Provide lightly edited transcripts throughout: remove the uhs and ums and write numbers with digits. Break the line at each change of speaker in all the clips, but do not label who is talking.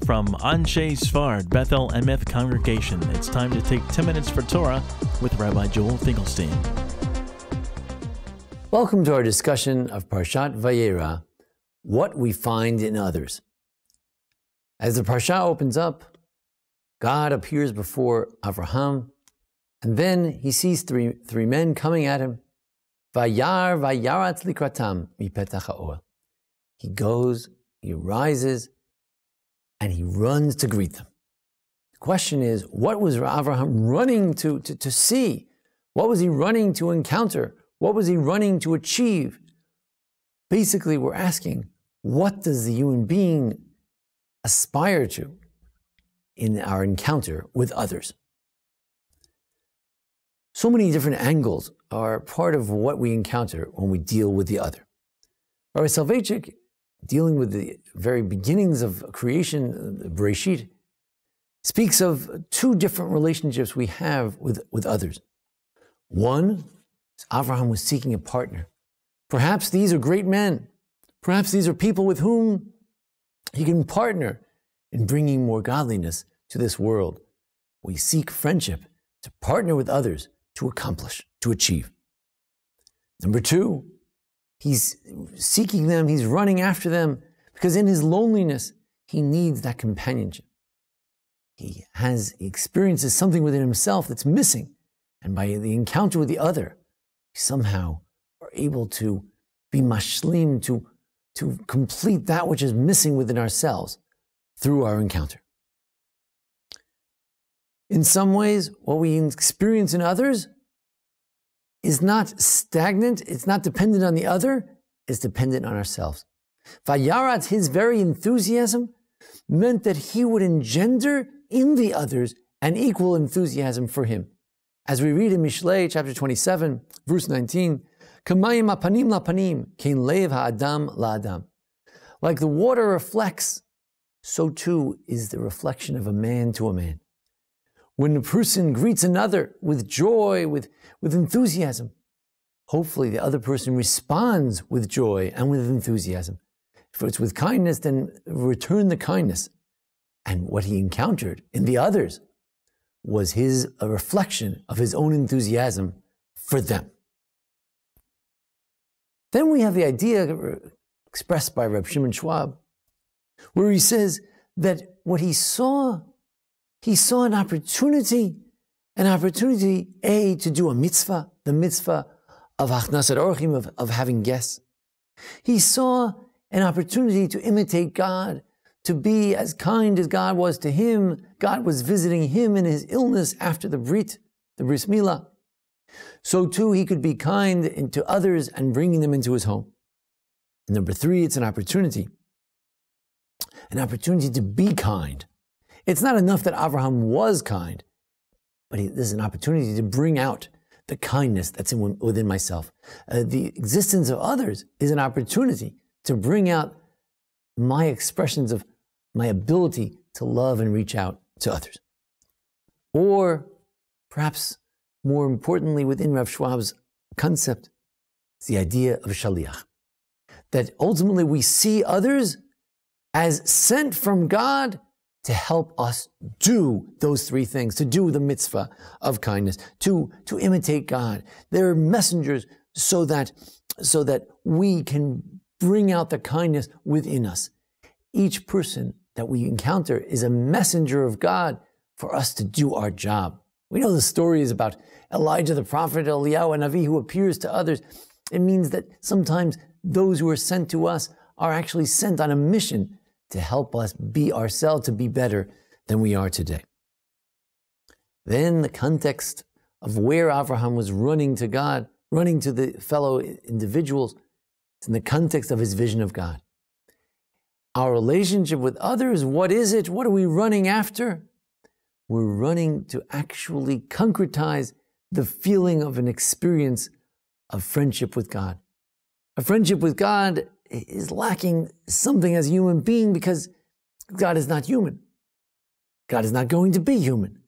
From Anshe Sfard Bethel Emeth Congregation, it's time to take 10 minutes for Torah with Rabbi Joel Finkelstein.
Welcome to our discussion of Parshat Vayera, what we find in others. As the Parsha opens up, God appears before Avraham, and then he sees three men coming at him. Vayarat likratam mipetach ha'oel. He goes, he rises, and he runs to greet them. The question is, what was Avraham running to see? What was he running to encounter? What was he running to achieve? Basically, we're asking, what does the human being aspire to in our encounter with others? So many different angles are part of what we encounter when we deal with the other. Rabbi Soloveitchik, dealing with the very beginnings of creation, Bereshit, speaks of two different relationships we have with others. One, Avraham was seeking a partner. Perhaps these are great men. Perhaps these are people with whom he can partner in bringing more godliness to this world. We seek friendship to partner with others to accomplish, to achieve. Number two, he's seeking them, he's running after them, because in his loneliness, he needs that companionship. He experiences something within himself that's missing, and by the encounter with the other, we somehow are able to be mashlim, to complete that which is missing within ourselves through our encounter. In some ways, what we experience in others is not stagnant, it's not dependent on the other, it's dependent on ourselves. Vayarat, his very enthusiasm, meant that he would engender in the others an equal enthusiasm for him. As we read in Mishlei, chapter 27, verse 19, Kamayim apanim lapanim, kein lev ha'adam la'adam. Like the water reflects, so too is the reflection of a man to a man. When a person greets another with joy, with enthusiasm, hopefully the other person responds with joy and with enthusiasm. If it's with kindness, then return the kindness. And what he encountered in the others was a reflection of his own enthusiasm for them. Then we have the idea expressed by Reb Shimon Schwab, where he says that what he saw an opportunity, to do a mitzvah, the mitzvah of Achnasat Orchim, of having guests. He saw an opportunity to imitate God, to be as kind as God was to him. God was visiting him in his illness after the bris milah. So too, he could be kind to others and bringing them into his home. And number three, it's an opportunity to be kind. It's not enough that Avraham was kind, but there's an opportunity to bring out the kindness that's within myself. The existence of others is an opportunity to bring out my expressions of my ability to love and reach out to others. Or perhaps more importantly within Rav Schwab's concept, is the idea of shaliach. That ultimately we see others as sent from God to help us do those three things, to do the mitzvah of kindness, to imitate God. They're messengers so that we can bring out the kindness within us. Each person that we encounter is a messenger of God for us to do our job. We know the stories about Elijah the prophet, Eliyahu, and Navi who appears to others. It means that sometimes those who are sent to us are actually sent on a mission to help us be ourselves, to be better than we are today. Then the context of where Avraham was running to God, running to the fellow individuals, it's in the context of his vision of God. Our relationship with others, what is it? What are we running after? We're running to actually concretize the feeling of an experience of friendship with God. A friendship with God is lacking something as a human being because God is not human. God is not going to be human.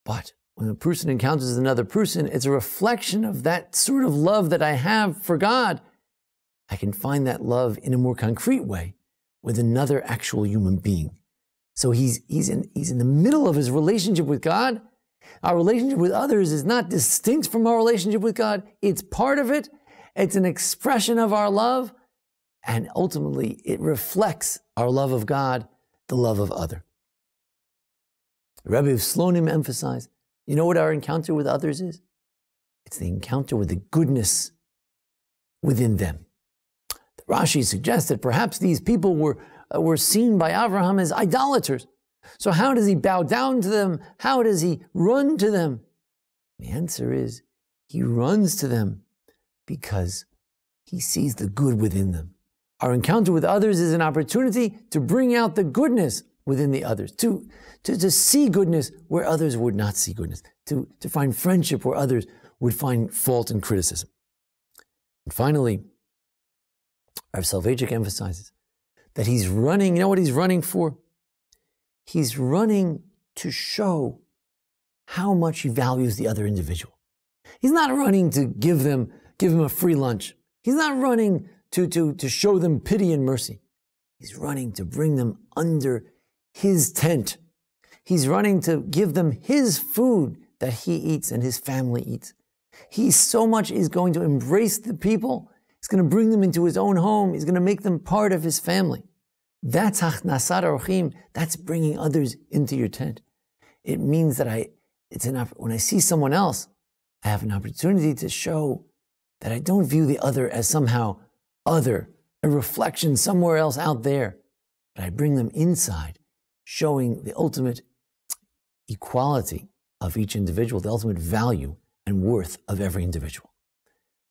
But when a person encounters another person, it's a reflection of that sort of love that I have for God. I can find that love in a more concrete way with another actual human being. So he's in the middle of his relationship with God. Our relationship with others is not distinct from our relationship with God. It's part of it. It's an expression of our love. And ultimately, it reflects our love of God, the love of other. Rabbi Slonim emphasized, you know what our encounter with others is? It's the encounter with the goodness within them. The Rashi suggests that perhaps these people were seen by Avraham as idolaters. So how does he bow down to them? How does he run to them? The answer is, he runs to them because he sees the good within them. Our encounter with others is an opportunity to bring out the goodness within the others, to see goodness where others would not see goodness, to find friendship where others would find fault and criticism. And finally, Rav Soloveitchik emphasizes that he's running, you know what he's running for? He's running to show how much he values the other individual. He's not running to give him a free lunch. He's not running to show them pity and mercy. He's running to bring them under his tent. He's running to give them his food that he eats and his family eats. He so much is going to embrace the people. He's going to bring them into his own home. He's going to make them part of his family. That's hachnasat orchim. That's bringing others into your tent. It means that when I see someone else, I have an opportunity to show that I don't view the other as somehow other, a reflection somewhere else out there, but I bring them inside, showing the ultimate equality of each individual, the ultimate value and worth of every individual.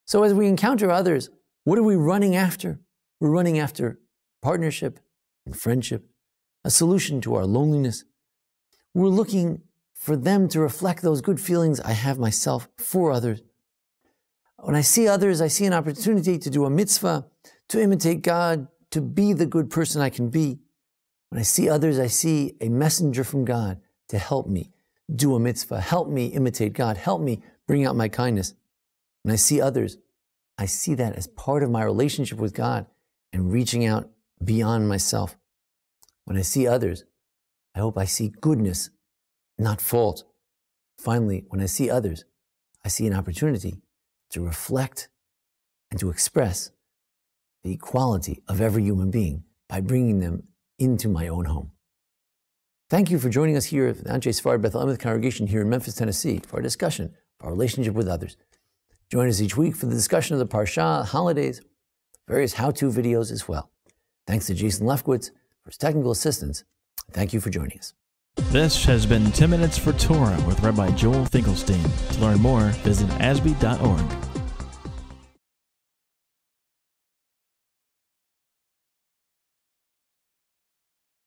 So as we encounter others, what are we running after? We're running after partnership and friendship, a solution to our loneliness. We're looking for them to reflect those good feelings I have myself for others. When I see others, I see an opportunity to do a mitzvah, to imitate God, to be the good person I can be. When I see others, I see a messenger from God to help me do a mitzvah, help me imitate God, help me bring out my kindness. When I see others, I see that as part of my relationship with God and reaching out beyond myself. When I see others, I hope I see goodness, not fault. Finally, when I see others, I see an opportunity to reflect and to express the equality of every human being by bringing them into my own home. Thank you for joining us here at the Anshe Sfard Bethel Emeth congregation here in Memphis, Tennessee, for our discussion of our relationship with others. Join us each week for the discussion of the Parsha, holidays, various how-to videos as well. Thanks to Jason Lefkowitz for his technical assistance. Thank you for joining us.
This has been 10 Minutes for Torah with Rabbi Joel Finkelstein. To learn more, visit ASBEE.org.